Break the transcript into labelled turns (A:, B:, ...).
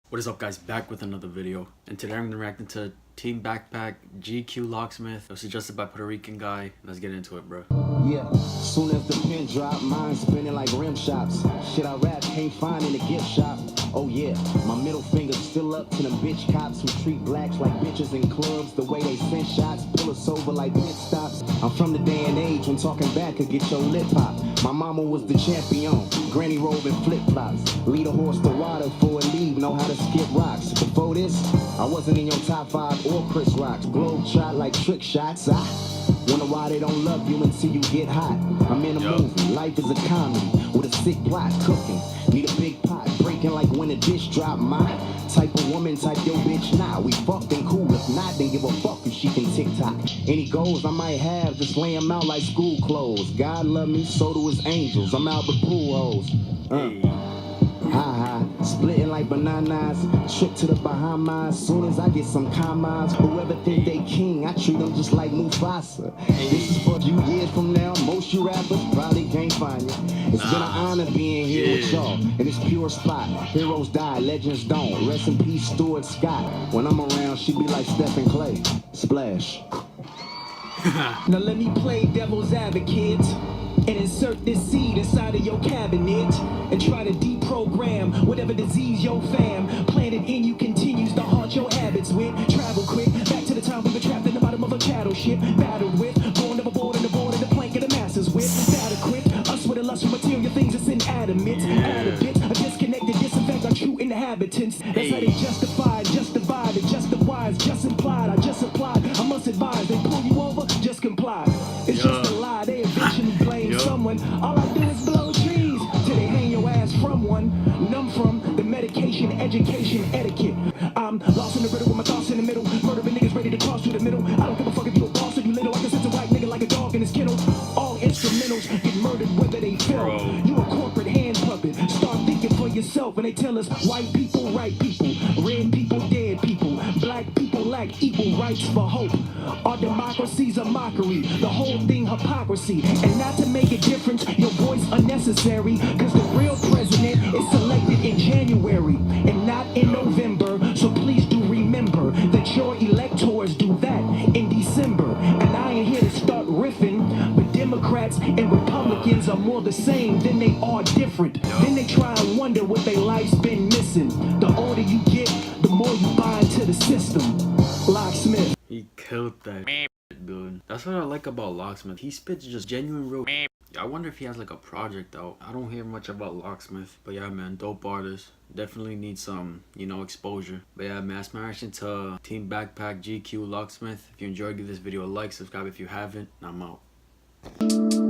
A: What is up, guys? Back with another video, and today I'm gonna react to TeamBackpack GQ Locksmith. It was suggested by Puerto Rican guy. Let's get into it, bro.
B: Yeah, soon as the pin drop, mine spinning like rim shots. Shit I rap can't find in the gift shop. Oh yeah, my middle finger's still up to them bitch cops who treat blacks like bitches in clubs. The way they send shots, pull us over like pit stops. I'm from the day and age when talking back could get your lip pop. My mama was the champion, granny roving flip flops. Lead a horse to water for a lead, know how to skip rocks. Before this, I wasn't in your top 5 or Chris Rock's. Globe shot like trick shots. Wonder why they don't love you until you get hot. I'm in a movie, life is a comedy with a sick plot cooking. Need a big pot, breaking like when a dish drop. My type of woman, type your bitch now. We fucked and cool, if not, then give a fuck if she can TikTok. Any goals I might have, just lay them out like school clothes. God love me, so do his angels. I'm out with pool hoes. Splitting like bananas, trip to the Bahamas. Soon as I get some commas, whoever think they king, I treat them just like Mufasa. This is for a few years from now, most you rappers probably can't find you. It's been an honor being here with y'all in this pure spot. Heroes die, legends don't. Rest in peace, Stuart Scott. When I'm around, she be like Stephen Clay. Splash.
C: Now let me play devil's advocate and insert this seed inside of your cabinet and try to deprogram whatever disease your fam planted in you continues to haunt your habits with. Travel quick back to the time we were trapped in the bottom of a cattle ship, battled with, born overboard and aboard of the plank of the masses with. That equipped us with a lust for material things that's inanimate. Add a bit, a disconnected disinfect our true inhabitants. That's how they justify, justify, the just the wise, just implied. I just applied, I must advise. They pull you over, just comply. It's just a lie, they eventually blame someone. All I do is blow trees till they hang your ass from one. Numb from the medication, education, etiquette. I'm lost in the riddle with my thoughts in the middle. Murdering niggas ready to cross through the middle. I don't give a fuck if you a boss or you little. I can sense a white nigga like a dog in his kennel. All instrumentals get murdered whether they feel. You a corporate hand puppet. Start thinking for yourself when they tell us white people, right people, red people, dead people, black people lack equal rights for hope. Our democracy's a mockery, the whole thing hypocrisy. And not to make a difference, your voice unnecessary, cause the real president is selected in January and not in November. So please do remember that your electors do that in December. And I ain't here to start riffing, but Democrats and Republicans are more the same than they are different. Then they try and wonder what their life's been missing. The older you get, the more you buy into the system. Locksmith.
A: He killed that dude. That's what I like about Locksmith. He spits just genuine real. I wonder if he has like a project out. I don't hear much about Locksmith, but yeah, man, dope artist. Definitely need some, exposure. But yeah, man, that's my reaction to TeamBackpack GQ Locksmith. If you enjoyed, give this video a like, subscribe if you haven't, and I'm out.